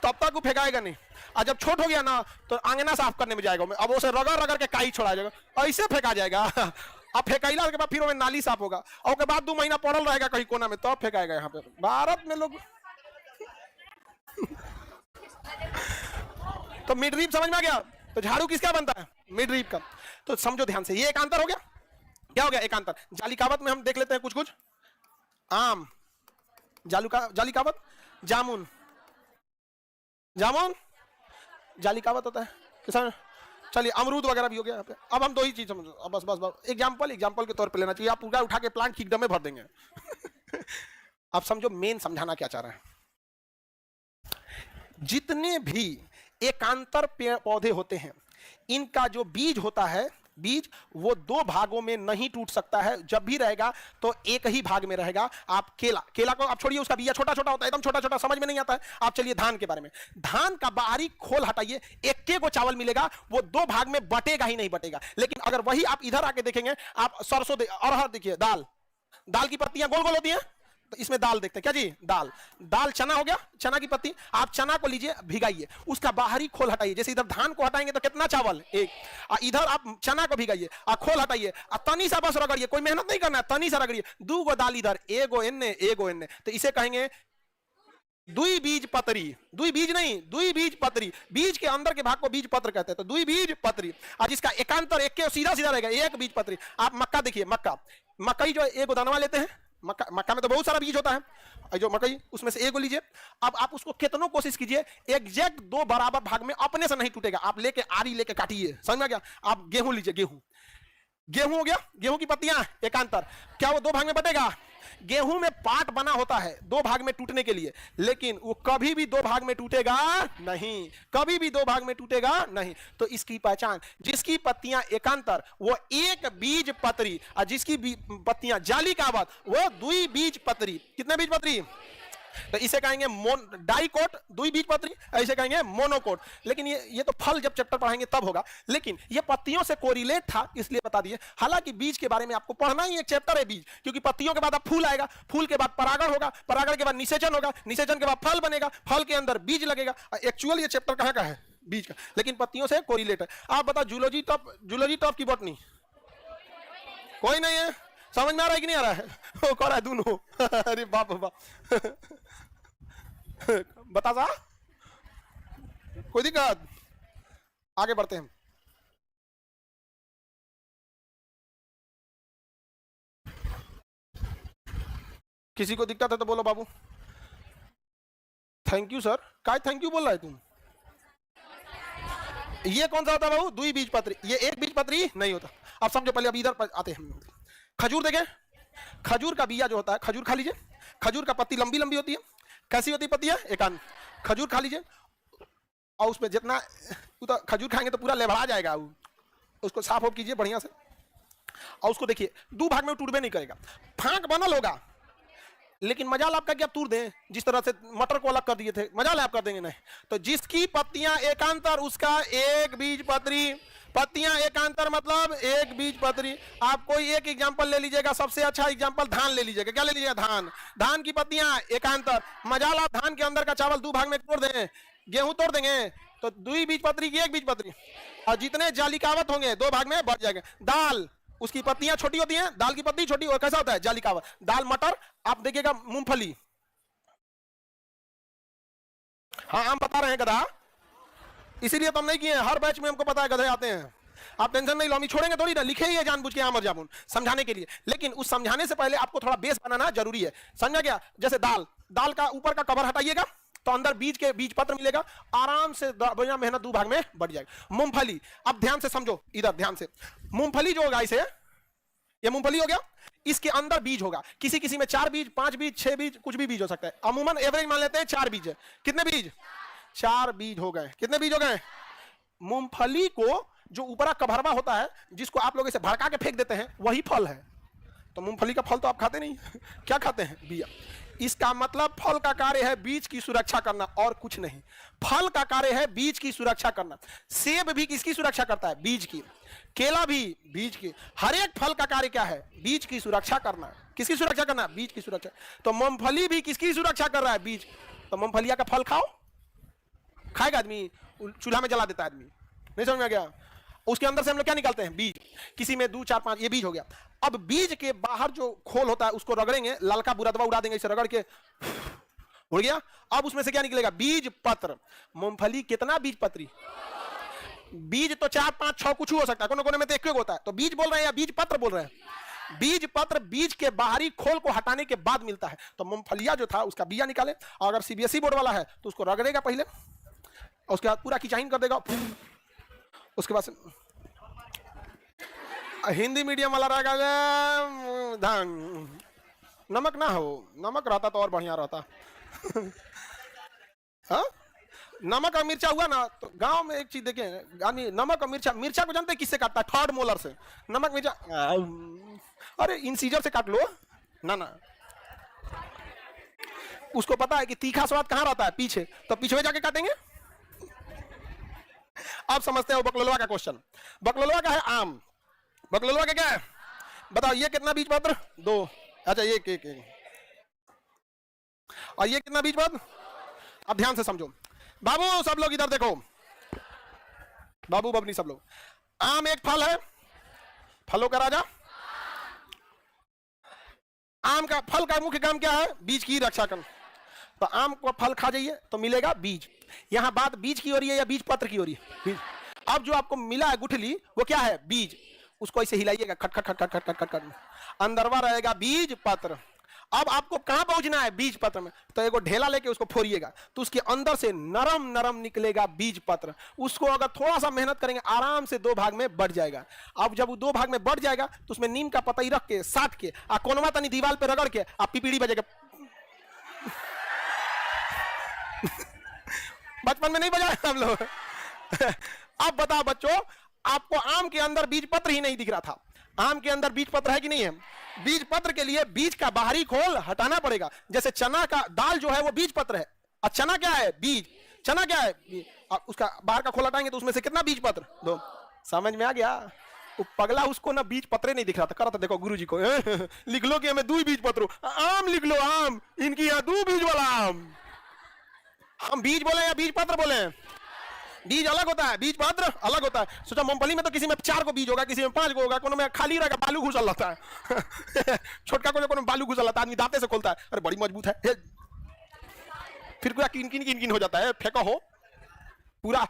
तब तक वो फेंकाएगा नहीं, और जब छोट हो गया ना तो आंगना साफ करने में जाएगा, अब उसे रगड़ रगड़ के काई छोड़ा जाएगा, ऐसे फेंका जाएगा। अब फेंकाइला के बाद फिर नाली साफ होगा, और उसके बाद 2 महीना पड़ल रहेगा कहीं कोना में, तब फेंकाएगा। यहाँ पे भारत में लोग तो मिडरीप समझ में आ गया? तो झाड़ू किसका बनता है? मिडरीप का। तो समझो ध्यान से, ये एकांतर हो गया। क्या हो गया? एकांतर। जालिकावत में हम देख लेते हैं कुछ कुछ। आम, जालिकावत, जामुन, जामुन जालिकावत होता है किसान। चलिए अमरूद वगैरह भी हो गया यहाँ पे। अब हम 2 ही चीज समझो, अब बस एग्जाम्पल के तौर पे लेना चाहिए, आप पूरा उठा के प्लांट किंगडम में भर देंगे। अब समझो मेन समझाना क्या चाह रहा है। जितने भी एकांतर पेड़ पौधे होते हैं, इनका जो बीज होता है, बीज वो 2 भागों में नहीं टूट सकता है। जब भी रहेगा तो एक ही भाग में रहेगा। आप केला को आप छोड़िए, उसका बिया छोटा छोटा होता है, एकदम छोटा छोटा, समझ में नहीं आता है। आप चलिए धान के बारे में, धान का बाहरी खोल हटाइए, एक को चावल मिलेगा, वो 2 भाग में बटेगा ही नहीं बटेगा। लेकिन अगर वही आप इधर आके देखेंगे, आप सरसों अरहर देखिए, दाल की पत्तियां गोल गोल होती हैं, तो इसमें दाल देखते हैं क्या जी? दाल चना हो गया, चना की पत्ती। आप चना को लीजिए, भिगाइए, उसका बाहरी खोल हटाइए। जैसे इधर धान को हटाएंगे तो कितना चावल? 1। इधर आप चना को भिगाइए, खोल हटाइए, तनी सा बस रगड़िए, कोई मेहनत नहीं करना है, तनी सा रगड़िए। 2 गो दाल इधर, एगो एन्ने, तो इसे कहेंगे द्विबीजपत्री। द्विबीज नहीं, द्विबीजपत्री। बीज के अंदर के भाग को बीज पत्र कहते हैं, तो द्विबीजपत्री। और जिसका एकांतर एक के सीधा सीधा रहेगा, 1 बीजपत्री। आप मक्का देखिए, मकई जो एगो दानवा लेते हैं, मक्का में तो बहुत सारा बीज होता है, जो मकई, उसमें से एगो लीजिए। अब आप उसको कितनों कोशिश कीजिए, एग्जैक्ट 2 बराबर भाग में अपने से नहीं टूटेगा। आप लेके आरी लेके काटिए, समझ में गया? आप गेहूं लीजिए, गेहूं हो गया, गेहूं की पत्तियां एकांतर, क्या वो 2 भाग में बटेगा? गेहूं में पार्ट बना होता है 2 भाग में टूटने के लिए, लेकिन वो कभी भी 2 भाग में टूटेगा नहीं, कभी भी 2 भाग में टूटेगा नहीं। तो इसकी पहचान, जिसकी पत्तियां एकांतर वो 1 बीजपत्री, और जिसकी पत्तियां जालिकावत वो 2 बीजपत्री। कितने बीजपत्री? तो इसे कहेंगे डाइकोट, 2 बीजपत्री, ऐसे कहेंगे मोनोकोट। लेकिन ये तो फल जब चैप्टर पढ़ाएंगे तब होगा, लेकिन ये पत्तियों से कोरिलेट था इसलिए बता दिए। हालांकि बीज के बारे में आपको पढ़ना ही एक चैप्टर है बीज, क्योंकि पत्तियों के बाद अब फूल आएगा, फूल के बाद परागण होगा, परागण के बाद निषेचन होगा, निषेचन के बाद फल बनेगा, फल के अंदर बीज लगेगा। एक्चुअल ये चैप्टर कहाँ का है? बीज का, लेकिन पत्तियों से कोरिलेट है। आप बताओ जूलॉजी टॉप की बॉटनी कोई नहीं है? समझ में आ रहा है कि नहीं आ रहा है? वो कर रहा है दोनों। अरे बाप बाप। बता सा, कोई दिक्कत? आगे बढ़ते हैं। किसी को दिक्कत है तो बोलो बाबू। Thank you sir. काय थैंक यू बोल रहा है तुम? ये कौन सा होता है बाबू? 2 बीजपत्री। ये 1 बीजपत्री नहीं होता। अब समझो, पहले अब इधर आते हैं। खजूर देखें, खजूर का बिया जो होता है, खजूर खा लीजिए। खजूर का पत्ती लंबी लंबी होती है। कैसी होती है पत्तियां? एकांत। खजूर खा लीजिए, और उसमें जितना तो खजूर खाएंगे तो पूरा लेभड़ा जाएगा। उसको साफ ऑफ कीजिए बढ़िया से, और उसको देखिए 2 भाग में टूटबे नहीं करेगा, फांक बनल होगा। लेकिन मजाल आपका कि आप तूर दें, जिस तरह से मटर को अलग कर दिए थे, मजाल आप कर देंगे नहीं। तो जिसकी पत्तियां एकांतर उसका 1 बीजपत्री। पत्तियां एकांतर मतलब 1 बीजपत्री। आप कोई एक एग्जांपल ले लीजिएगा, सबसे अच्छा एग्जांपल धान ले लीजिएगा। क्या ले लीजिएगा? धान की पत्तियां एकांतर। मजाल आप धान के अंदर का चावल 2 भाग में तोड़ दें, गेहूं तोड़ देंगे तो 2 बीजपत्री की 1 बीजपत्री। और जितने जालिकावत होंगे 2 भाग में बढ़ जाएंगे। दाल, उसकी पत्तियां छोटी होती हैं, दाल की पत्ती छोटी, और कैसा होता है? जालिकावत। दाल, मटर, आप देखिएगा मूंगफली। हाँ, हम बता रहे हैं गधा, इसीलिए तो हम नहीं किए। हर बैच में हमको पता है गधे आते हैं। आप टेंशन नहीं लो, हम छोड़ेंगे थोड़ी ना, लिखे ही है जानबूझ के आमर जामुन समझाने के लिए। लेकिन उस समझाने से पहले आपको थोड़ा बेस बनाना जरूरी है, समझा गया? जैसे दाल का ऊपर का कवर हटाइएगा तो अंदर बीज के बीज पत्र मिलेगा, आराम से बिना मेहनत 2 भाग में बढ़ जाएगा। मूंगफली, अब ध्यान से समझो, इधर ध्यान से। मूंगफली जो होगा, इसे ये मूंगफली हो गया, इसके अंदर बीज होगा। किसी किसी में 4 बीज, 5 बीज, 6 बीज, कुछ भी बीज हो सकता है। अमूमन एवरेज मान लेते हैं 4 बीज है। कितने बीज? 4 बीज हो गए। कितने बीज हो गए? मूंगफली को जो ऊपरा कभरवा होता है, जिसको आप लोग ऐसे भड़का के फेंक देते हैं, वही फल है। तो मूंगफली का फल तो आप खाते नहीं क्या खाते हैं? बिया। इसका मतलब फल का कार्य है बीज की सुरक्षा करना और कुछ नहीं। फल का कार्य है बीज की सुरक्षा करना। सेब भी किसकी सुरक्षा करता है? बीज की। केला भी बीज की। हर एक फल का कार्य क्या है? बीज की सुरक्षा करना। किसकी सुरक्षा करना? बीज की सुरक्षा। तो मूंगफली भी किसकी सुरक्षा कर रहा है? बीज। तो मूंगफलिया का फल खाओ, खाएगा आदमी? चूल्हा में जला देता है आदमी। नहीं समझ में गया? उसके अंदर से हम लोग क्या निकालते हैं? बीज। किसी में 2 4 5 ये बीज हो गया। अब बीज के बाहर जो खोल होता है उसको रगड़ेंगे, ललका बुरादवा उड़ा देंगे, इसे रगड़ के उड़ गया। अब उसमें से क्या निकलेगा? बीज पत्र। मूंगफली कितना बीज पत्री? बीज तो 4 5 6 कुछ हो सकता है, कोने में तो एक होता है। तो बीज बोल रहे हैं या बीज पत्र बोल रहे हैं? बीज पत्र बीज के बाहरी खोल को हटाने के बाद मिलता है। तो मूंगफलिया जो था उसका बिया निकाले, और अगर सीबीएसई बोर्ड वाला है तो उसको रगड़ेगा पहले, उसके बाद पूरा किचाइन कर देगा, उसके बाद हिंदी मीडियम वाला रहेगा धान। नमक ना हो, नमक रहता तो और बढ़िया रहता। हाँ, नमक और मिर्चा हुआ ना तो गांव में एक चीज देखें, आदमी नमक और मिर्चा, मिर्चा को जानते हैं किससे काटता है? थर्ड मोलर से। नमक मिर्चा अरे इंसीजर से काट लो ना ना। उसको पता है कि तीखा स्वाद कहां रहता है? पीछे। तो पीछे जाके काटेंगे। आप समझते हो बकलोलवा का क्वेश्चन? बकलोलवा का है आम। बकलोलवा का क्या है बताओ? ये कितना बीज पत्र? 2। अच्छा एक एक एक। और ये कितना बीज पत्र? अब ध्यान से समझो बाबू, सब लोग इधर देखो, बाबू बबनी सब लोग। आम एक फल है, फलों का राजा। आम का फल का मुख्य काम क्या है? बीज की रक्षा करना। तो आम को फल खा जाइए तो मिलेगा बीज। यहां बात बीज की हो रही है या बीज पत्र की हो रही है? बीज। अब जो आपको मिला है गुठली, वो क्या है? बीज। उसको ऐसे हिलाइएगा, खट खट खट खट खट खट खट, अंदरवा रहेगा बीज पत्र। अब आपको कहां पहुंचना है? बीज पत्र में। तो एगो ढेला लेके उसको फोड़िएगा तो उसके अंदर से नरम नरम निकलेगा बीज पत्र। उसको अगर थोड़ा सा मेहनत करेंगे आराम से 2 भाग में बढ़ जाएगा। अब जब वो 2 भाग में बढ़ जाएगा तो उसमें नीम का पतई रख के, साट के, कोनवा तनी दीवार पे रगड़ के आप पिपीड़ी बजेगा। बचपन में नहीं बजाया हम लोग? अब बताओ बच्चों, आपको आम के अंदर बीज पत्र ही नहीं दिख रहा था। आम के अंदर बीज पत्र है कि नहीं है? बीज पत्र के लिए बीज का बाहरी खोल हटाना पड़ेगा। जैसे चना का दाल जो है वो बीज पत्र है, और चना क्या है? बीज। चना क्या है? उसका बाहर का खोल हटाएंगे तो उसमें से कितना बीज पत्र? 2। समझ में आ गया? वो पगला उसको ना बीज पत्रे नहीं दिख रहा था, कर रहा था देखो गुरुजी को लिख लो कि हमें 2 बीज पत्र। आम लिख लो, आम। इनकी यहाँ 2 बीज वाला आम। हम बीज बोले या बीज पत्र बोले? बीज अलग होता है, बीज पत्र अलग होता है। सोचा मूंगफली में तो किसी में 4 को बीज होगा, किसी में 5 को होगा, कोनो में खाली रहेगा, बालू घुसल रहता है। छोटका कोनो में बालू घुसल रहता है, आदमी दांते से खोलता है, अरे बड़ी मजबूत है, फिर पूरा किन किन किन किन हो जाता है। फेंका हो पूरा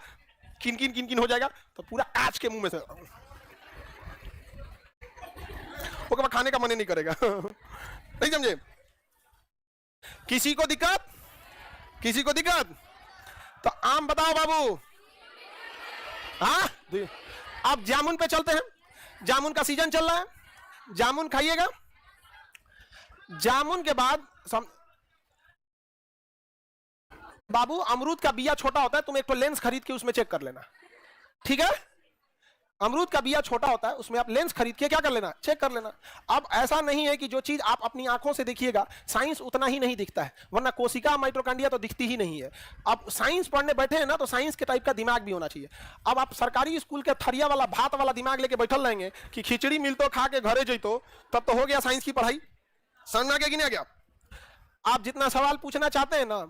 किन किन किन किन हो जाएगा तो पूरा कांच के मुंह में से वो कभी खाने का मन नहीं करेगा। नहीं समझे? किसी को दिक्कत? किसी को दिक्कत? तो आम बताओ बाबू। हाँ, अब जामुन पे चलते हैं। जामुन का सीजन चल रहा है, जामुन खाइएगा। जामुन के बाद बाबू अमरूद का बिया छोटा होता है, तुम एक तो लेंस खरीद के उसमें चेक कर लेना, ठीक है? अमरूद का बिया छोटा होता है, उसमें आप लेंस खरीद के क्या कर लेना? चेक कर लेना। अब ऐसा नहीं है कि जो चीज आप अपनी आंखों से देखिएगा, साइंस उतना ही नहीं दिखता है, वरना कोशिका माइटोकॉन्ड्रिया तो दिखती ही नहीं है। अब साइंस पढ़ने बैठे हैं ना तो साइंस के टाइप का दिमाग भी होना चाहिए। अब आप सरकारी स्कूल के थरिया वाला भात वाला दिमाग लेके बैठल रहेंगे कि खिचड़ी मिलतो खा के घरे जैतो, तब तो हो गया साइंस की पढ़ाई। समझ में आ गया कि नहीं आ गया? आप जितना सवाल पूछना चाहते हैं ना,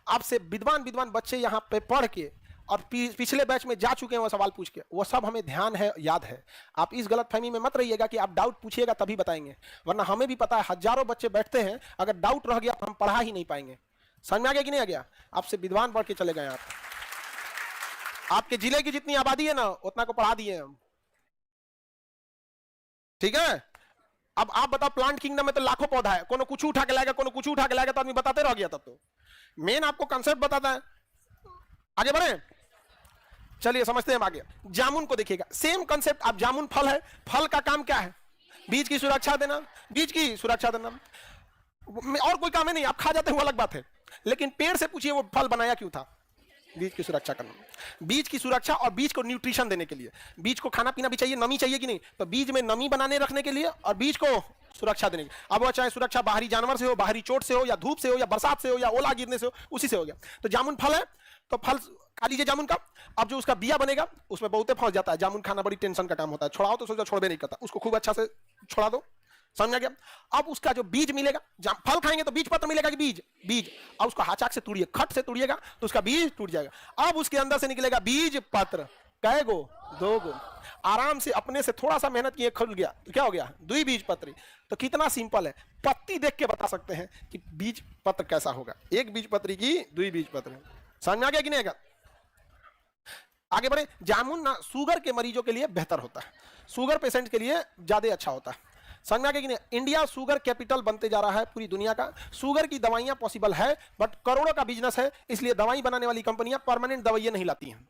आपसे विद्वान विद्वान बच्चे यहाँ पे पढ़ के और पिछले बैच में जा चुके हैं वो सवाल पूछ के, वो सब हमें ध्यान है, याद है। आप इस गलतफहमी में मत रहिएगा कि आप डाउट पूछिएगा तभी बताएंगे, वरना हमें भी पता है हजारों बच्चे बैठते हैं, अगर डाउट रह गया तो हम पढ़ा ही नहीं पाएंगे। समझ में आ गया कि नहीं आ गया? आपसे विद्वान बढ़ के चले गए आप। आपके जिले की जितनी आबादी है ना उतना को पढ़ा दिए हम, ठीक है? अब आप बताओ, प्लांट किंगडम में तो लाखों पौधा है, कोनो कुछ उठा के लाएगा, कोनो कुछ उठा के लाएगा, तो आदमी बताते रह गया। तब तो मेन आपको कंसेप्ट बताता है। आगे बढ़े, चलिए समझते हैं हम आगे। जामुन को देखिएगा, सेम कंसेप्ट। आप जामुन फल है, फल का काम क्या है? बीज की सुरक्षा देना, बीज की सुरक्षा देना, और कोई काम है नहीं। आप खा जाते हैं वो अलग बात है, लेकिन पेड़ से पूछिए वो फल बनाया क्यों था? बीज की सुरक्षा करना, बीज की सुरक्षा और बीज को न्यूट्रिशन देने के लिए। बीज को खाना पीना भी चाहिए, नमी चाहिए कि नहीं, तो बीज में नमी बनाने रखने के लिए और बीज को सुरक्षा देने के, अब वो चाहे सुरक्षा बाहरी जानवर से हो, बाहरी चोट से हो, या धूप से हो, या बरसात से हो, या ओला गिरने से हो, उसी से हो गया। तो जामुन फल है, तो फल खा लीजिए जामुन का। अब जो उसका बिया बनेगा उसमें बहुते फंस जाता है, जामुन खाना बड़ी टेंशन का काम होता है, छुड़ाओ तो सोचो छोड़बे नहीं करता, उसको खूब अच्छा से छुड़ा दो, समझ गया। अब उसका जो बीज मिलेगा, फल खाएंगे तो बीज पत्र मिलेगा कि बीज, बीज, अब उसको हाचाक से तोड़िए, खट से तोड़िएगा तो उसका बीज टूट जाएगा। अब उसके अंदर से निकलेगा बीज पत्र, कै गो, 2 गो, आराम से अपने से थोड़ा सा मेहनत किए खुल गया, तो क्या हो गया, 2 बीज पत्री। तो कितना सिंपल है, पत्ती देख के बता सकते हैं कि बीज पत्र कैसा होगा, 1 बीज पत्री की 2 बीज पत्र, समझ में आ गया कि नहीं? आगे बढ़े। जामुन ना शुगर के मरीजों के लिए बेहतर होता है, शुगर पेशेंट के लिए ज्यादा अच्छा होता है, समझ में आ गया कि नहीं? इंडिया शुगर कैपिटल बनते जा रहा है पूरी दुनिया का, शुगर की दवाइयां पॉसिबल है, बट करोड़ों का बिजनेस है, इसलिए दवाई बनाने वाली कंपनियां परमानेंट दवाइयां नहीं लाती हैं,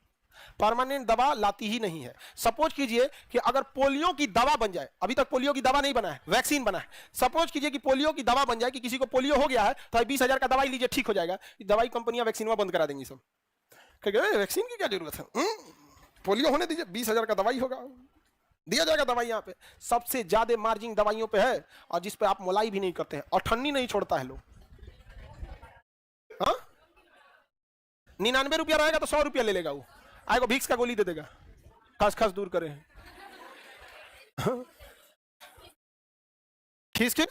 परमानेंट दवा लाती ही नहीं है। सपोज कीजिए कि अगर पोलियो की दवा बन जाए, अभी तक पोलियो की दवा नहीं बना है, वैक्सीन बना है, सपोज कीजिए कि पोलियो की दवा बन जाए कि किसी को पोलियो हो गया है तो 20,000 का दवाई लीजिए ठीक हो जाएगा, दवाई कंपनियां वैक्सीन बंद करा देंगी सब, वैक्सीन की क्या जरूरत है, पोलियो होने दीजिए, 20,000 का दवाई होगा, दिया जाएगा दवाई। यहाँ पे सबसे ज्यादा मार्जिन दवाइयों पे है, और जिस पे आप मोलाई भी नहीं करते हैं, और ठन्नी नहीं छोड़ता है लोग। हाँ, 99 रुपया रहेगा तो 100 रुपया ले लेगा, वो आएगा भिक्स का गोली दे देगा, खस खस दूर करे, खींच खींच,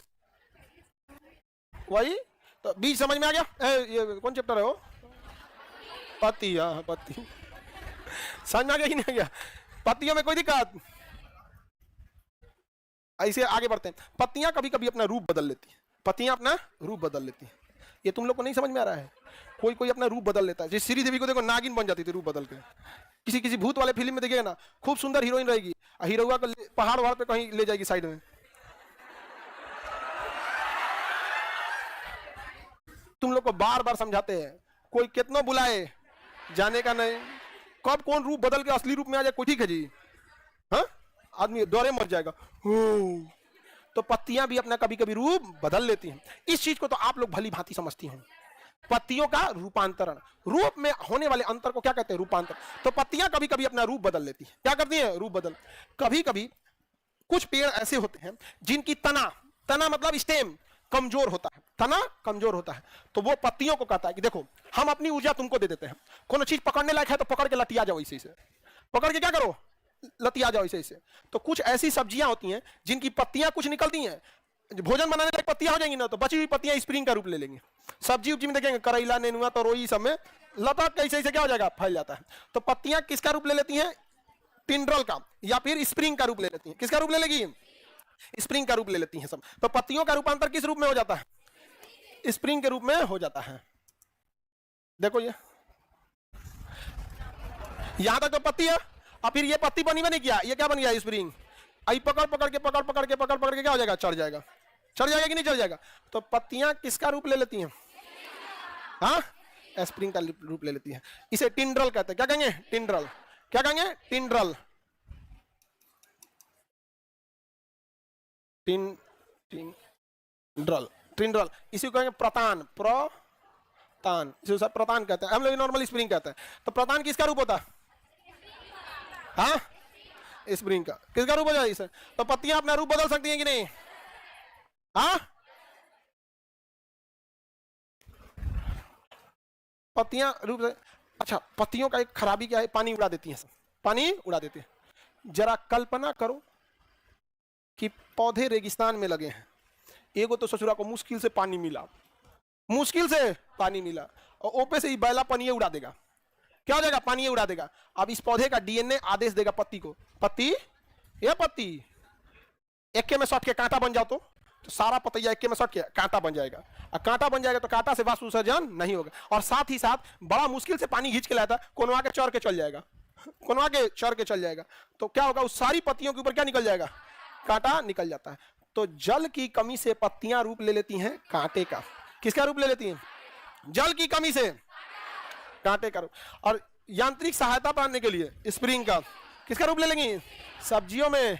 वही तो बीज समझ में आ गया। ये कौन चैप्टर है वो, पत्ती, हाँ पत्ती, समझ में आ गया कि नहीं आ गया? पत्तियों में कोई दिक्कत? ऐसे आगे बढ़ते हैं। पत्तियां कभी कभी अपना रूप बदल लेती हैं, पत्तियां अपना रूप बदल लेती हैं, ये तुम लोग को नहीं समझ में आ रहा है? कोई कोई अपना रूप बदल लेता है, जैसे श्रीदेवी को देखो नागिन बन जाती थी रूप बदल के, किसी किसी भूत वाले फिल्म में देखिएगा ना, खूब सुंदर हीरोइन रहेगी, हीरोआ को पहाड़ वहाड़ पे कहीं ले जाएगी साइड में। तुम लोग को बार बार समझाते हैं, कोई कितना बुलाए जाने का नहीं, कब कौन रूप बदल के असली रूप में आ जाए कोई ठीक है जी, हाँ आदमी डरे मर जाएगा। तो पत्तियां भी अपना कभी कभी रूप बदल लेती हैं, इस चीज को तो आप लोग भली भांति समझती हैं। पत्तियों का रूपांतरण, रूप में होने वाले अंतर को क्या कहते हैं, रूपांतर। तो पत्तियां कभी कभी अपना रूप बदल लेती हैं, क्या करती हैं, रूप बदल। कभी कभी कुछ पेड़ ऐसे होते हैं जिनकी तना मतलब स्टेम कमजोर होता है, तना कमजोर होता है, तो वो पत्तियों को कहता है कि देखो हम अपनी ऊर्जा तुमको दे देते हैं, कोनो चीज पकड़ने लायक है तो पकड़ के लटिया जाओ, इसी से पकड़ के क्या करो, लतिया जाओ इसे। तो कुछ ऐसी सब्जियां होती हैं जिनकी पत्तियां कुछ निकलती हैं, भोजन बनाने लायक पत्तियां हो जाएंगी ना, तो बची हुई पत्तियां स्प्रिंग का रूप ले लेंगे। सब्जी उब्जी में देखेंगे करेला, नेनुआ, तरोई, सब में लता कैसे क्या हो जाएगा, फैल जाता है। तो पत्तियां किसका रूप ले लेती हैं, टिंड्रल का, या फिर स्प्रिंग का रूप ले लेती हैं। किसका रूप ले लेगी, स्प्रिंग का रूप ले लेती हैं सब। तो पत्तियों का रूपांतर किस रूप में हो जाता है, स्प्रिंग के रूप में हो जाता है। देखो ये यहां तक तो पत्ती है, और फिर ये पत्ती बनी बनी क्या, ये क्या बन गया, स्प्रिंग। आई पकड़ पकड़ के क्या हो जाएगा, चढ़ जाएगा कि नहीं चढ़ जाएगा। तो पत्तियां किसका रूप ले लेती हैं, हाँ स्प्रिंग का रूप ले लेती हैं। इसे टिंड्रल कहते हैं, क्या कहेंगे, टिंड्रल, क्या कहेंगे, टिंड्रल, टिंड्रल, टिंड्रल। इसी को कहेंगे प्रतान, प्रतान, प्रतान कहते हैं, हम लोग नॉर्मल स्प्रिंग कहते हैं। तो प्रतान किसका रूप होता है, हाँ स्प्रिंग का। किसका रूप हो जाए इसे, तो पत्तियां अपना रूप बदल सकती हैं कि नहीं, हाँ पत्तियां रूप से। अच्छा, पत्तियों का एक खराबी क्या है, पानी उड़ा देती हैं, पानी उड़ा देती है। जरा कल्पना करो कि पौधे रेगिस्तान में लगे हैं, एगो तो ससुरा को मुश्किल से पानी मिला, मुश्किल से पानी मिला, और ओपे से ही बैला पानी उड़ा देगा, क्या हो जाएगा, पानी उड़ा देगा। अब इस पौधे का डीएनए आदेश देगा पत्ती को, पत्ती ये पत्ती एक्के में सट के कांटा बन जाओ, तो सारा पतैया एक्के में सट के कांटा बन जाएगा, और कांटा बन जाएगा तो कांटा से वाष्प उत्सर्जन नहीं होगा, और साथ ही साथ बड़ा मुश्किल से पानी खींच के लाता, कोनो आके चढ़ के चल जाएगा, कोनो आके चढ़ के चल जाएगा। तो क्या होगा, उस सारी पत्तियों के ऊपर क्या निकल जाएगा, कांटा निकल जाता है। तो जल की कमी से पत्तियां रूप ले लेती हैं कांटे का। किसका रूप ले लेती हैं, जल की कमी से कांटे का रूप। और यांत्रिक सहायता पाने के लिए स्प्रिंग का किसका रूप ले लेंगी, सब्जियों में,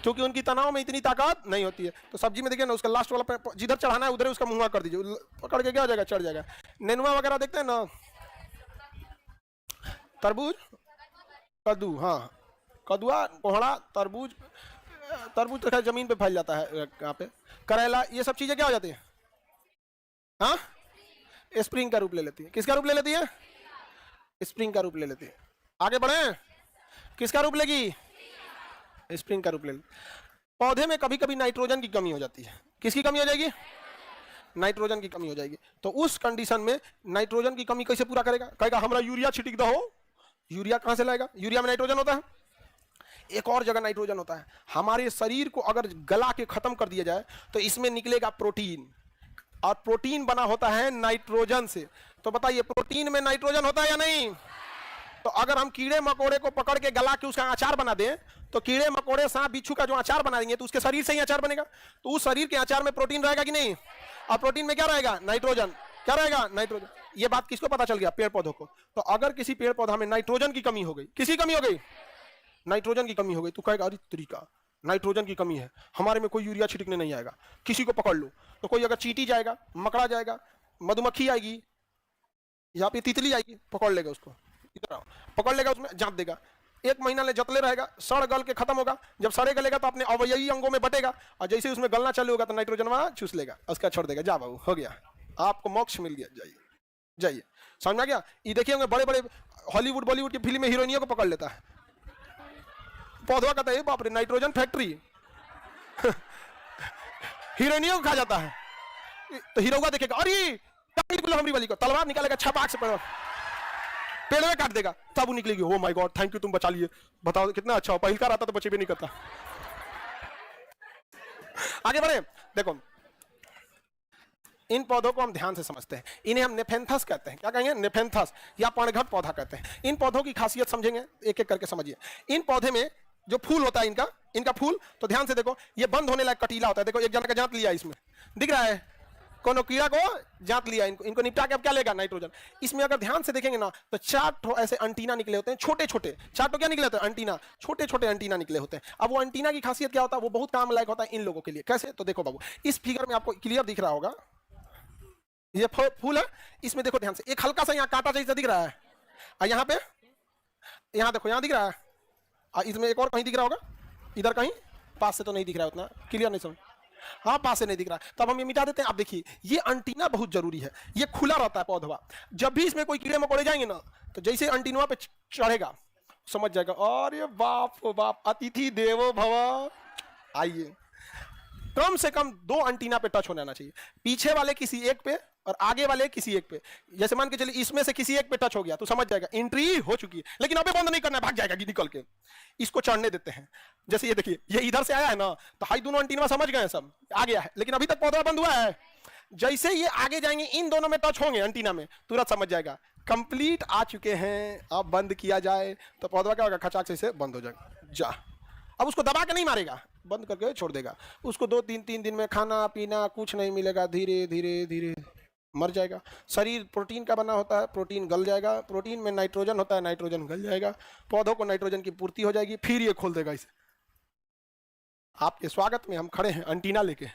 क्योंकि उनकी तनाव में इतनी ताकत नहीं होती है। तो सब्जी में देखिए ना, उसका लास्ट वाला जिधर चढ़ाना है उधर उसका मुंह कर दीजिए, पकड़ के क्या हो जाएगा, चढ़ जाएगा। नेनुआ वगैरह देखते हैं ना, तरबूज, कद्दू, हाँ कदुआ, कोहड़ा, तरबूज, तरबूज तो खैर जमीन पे फैल जाता है यहाँ पे, करेला, ये सब चीजें क्या हो जाती है, हाँ स्प्रिंग का रूप ले लेती है। किसका रूप ले लेती है, स्प्रिंग का रूप ले लेती है। आगे बढ़े, किसका रूप लेगी, स्प्रिंग का रूप ले लेती। पौधे में कभी कभी नाइट्रोजन की कमी हो जाती है। किसकी कमी हो जाएगी, नाइट्रोजन की कमी हो जाएगी। तो उस कंडीशन में नाइट्रोजन की कमी कैसे पूरा करेगा, कहेगा हमरा यूरिया छिटिक दो। यूरिया कहां से लाएगा, यूरिया में नाइट्रोजन होता है, एक और जगह नाइट्रोजन होता है। हमारे शरीर को अगर गला के खत्म कर दिया जाए तो इसमें निकलेगा प्रोटीन, और प्रोटीन बना होता है नाइट्रोजन से। तो बताइए प्रोटीन में नाइट्रोजन होता है या नहीं। तो अगर हम कीड़े मकोड़े को पकड़ के गला के उसका अचार बना दें, तो कीड़े मकोड़े सांप बिच्छू का जो अचार बना देंगे तो उसके शरीर से ही अचार बनेगा। तो उस शरीर के अचार में प्रोटीन रहेगा कि नहीं, और प्रोटीन में क्या रहेगा, नाइट्रोजन। क्या रहेगा, नाइट्रोजन। ये बात किसको पता चल गया, पेड़ पौधों को। तो अगर किसी पेड़ पौधा में नाइट्रोजन की कमी हो गई, किसी कमी हो गई, नाइट्रोजन की कमी हो गई, तो कहेगा अरे तरीका नाइट्रोजन की कमी है, हमारे में कोई यूरिया छिड़कने नहीं आएगा। किसी को पकड़ लो, तो कोई अगर चींटी जाएगा, मकड़ा जाएगा, मधुमक्खी आएगी, यहाँ पे तितली आएगी, पकड़ लेगा उसको, इतना पकड़ लेगा, उसमें जाप देगा, 1 महीना ले जतले रहेगा, सड़ गल के खत्म होगा। जब सड़े गलेगा तो अपने अवयवी अंगों में बटेगा, और जैसे उसमें गलना चालू होगा तो नाइट्रोजन वहां चूस लेगा, उसका छोड़ देगा, जा बाबू हो गया, आपको मोक्ष मिल गया, जाइए जाइए। समझ में गया। ये देखिए होंगे बड़े बड़े हॉलीवुड बॉलीवुड की फिल्म में हीरोइनियों को पकड़ लेता है, पौधवा कहता है बाप रे नाइट्रोजन फैक्ट्री हीरोइनियों को खा जाता है। तो हीरोगा देखेगा अरे हमारी वाली को, तलवार निकालेगा, छपाक से पेड़ में काट देगा, तब वो निकलेगी, oh my God thank you तुम बचा लिए, बताओ कितना अच्छा हो, पहिल का रहता तो बचे भी नहीं करता। आगे बढ़े, देखो इन पौधों को हम ध्यान से समझते हैं। इन्हें हम नेफेंथस कहते हैं। क्या कहेंगे, नेफेंथस या पणघट पौधा कहते हैं। इन पौधों की खासियत समझेंगे, एक एक करके समझिए। इन पौधे में जो फूल होता है इनका फूल, तो ध्यान से देखो, ये बंद होने लायक कटीला होता है। देखो एक जना का जांत लिया इसमें, दिख रहा है, कोनो कीड़ा को जांत लिया, इनको निपटा के अब क्या लेगा, नाइट्रोजन। इसमें अगर ध्यान से देखेंगे ना, तो 4 ठो ऐसे अंटीना निकले होते हैं, छोटे छोटे, 4 ठो क्या निकले होते हैं, अंटीना, छोटे छोटे अंटीना निकले होते हैं। अब वो अंटीना की खासियत क्या होता है, वो बहुत काम लायक होता है इन लोगों के लिए। कैसे, तो देखो बाबू, इस फिगर में आपको क्लियर दिख रहा होगा, ये फूल है, इसमें देखो ध्यान से, एक हल्का सा यहाँ कांटा जैसा दिख रहा है, और यहाँ पे, यहाँ देखो, यहाँ दिख रहा है, और इसमें एक और कहीं दिख रहा होगा, इधर कहीं, पास से तो नहीं दिख रहा है उतना, क्लियर नहीं समझ, हाँ पास से नहीं दिख रहा है, तब हम ये मिटा देते हैं। आप देखिए ये अंटीना बहुत जरूरी है, ये खुला रहता है पौधवा। जब भी इसमें कोई कीड़े मकोड़े जाएंगे ना, तो जैसे अंटीनवा पे चढ़ेगा, समझ जाएगा अरे बाप ओ बाप, अतिथि देवो भव। आइए, कम से कम 2 अंटीना पे टच होने आना चाहिए, पीछे वाले किसी एक पे और आगे वाले किसी एक पे। जैसे मान के चलिए इसमें से किसी एक पे टच हो गया तो समझ जाएगा एंट्री हो चुकी है, लेकिन अबे बंद नहीं करना है, भाग जाएगा निकल के। इसको चढ़ने देते हैं। जैसे ये देखिए, ये इधर से आया है ना, तो हाई दोनों अंटीना समझ गए सब, आ गया है, लेकिन अभी तक पौधा बंद हुआ है। जैसे ये आगे जाएंगे, इन दोनों में टच होंगे अंटीना में, तुरंत समझ जाएगा कंप्लीट आ चुके हैं, अब बंद किया जाए, तो पौधा क्या होगा, खचाक से बंद हो जाएगा, जा। अब उसको दबा के नहीं मारेगा, बंद करके छोड़ देगा। उसको 2-3 दिन में खाना पीना कुछ नहीं मिलेगा, धीरे धीरे धीरे मर जाएगा। शरीर प्रोटीन का बना होता है, प्रोटीन गल जाएगा, प्रोटीन में नाइट्रोजन होता है, नाइट्रोजन गल जाएगा, पौधों को नाइट्रोजन की पूर्ति हो जाएगी, फिर ये खोल देगा इसे। आपके स्वागत में हम खड़े हैं अंटीना लेके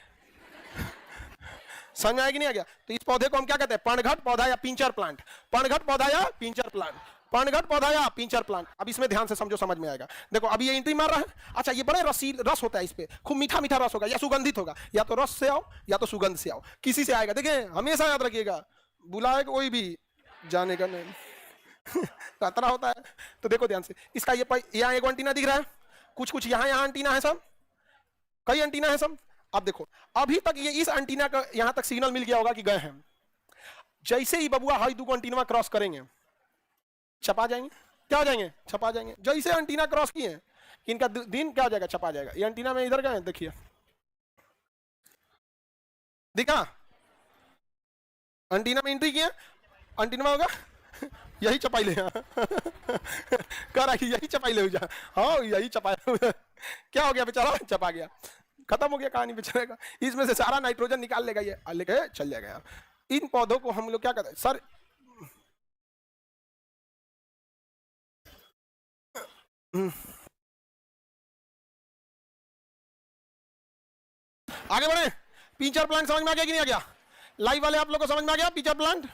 समझ में आएगी नहीं आ गया। तो इस पौधे को हम क्या कहते हैं, पणघट पौधा या पिंचर प्लांट, पणघट पौधा या पिंचर प्लांट, पणघट पौधा या पिंचर प्लांट। अब इसमें ध्यान से समझो, समझ में आएगा। देखो अभी ये एंट्री मार रहा है, अच्छा ये बड़े रस होता है, इस पे खूब मीठा मीठा रस होगा, या सुगंधित होगा, या तो रस से आओ या तो सुगंध से आओ, किसी से आएगा। देखिए हमेशा याद रखिएगा, बुलाए कोई भी जाने का नहीं खतरा होता है। तो देखो ध्यान से, इसका ये यहाँ एक एंटीना दिख रहा है, कुछ यहाँ एंटीना है, सब कई एंटीना है सब। अब देखो अभी तक ये इस एंटीना का यहां तक सिग्नल मिल गया होगा कि गए हैं। जैसे ही बबुआ हाई 2 एंटीना क्रॉस करेंगे, छपा जाएंगे, क्या हो जाएंगे, छपा जाएंगे। जैसे एंटीना क्रॉस किए, इनका दिन क्या हो जाएगा, छपा जाएगा। ये एंटीना में इधर गए, देखिए दिखा, एंटीना में एंट्री किया, एंटीना होगा यही चपाई ले कर यही चपाई ले जा, हाँ यही चपाया क्या हो गया बेचारा, चपा गया, खत्म हो गया कहानी बेचारे का। इसमें से सारा नाइट्रोजन निकाल लेगा ये, लेके चल जाएगा यार। इन पौधों को हम लोग क्या कहते हैं सर, आगे बढ़े। पिंचर प्लांट समझ में आ गया कि नहीं आ गया, लाइव वाले आप लोग को समझ में आ गया पिंचर प्लांट।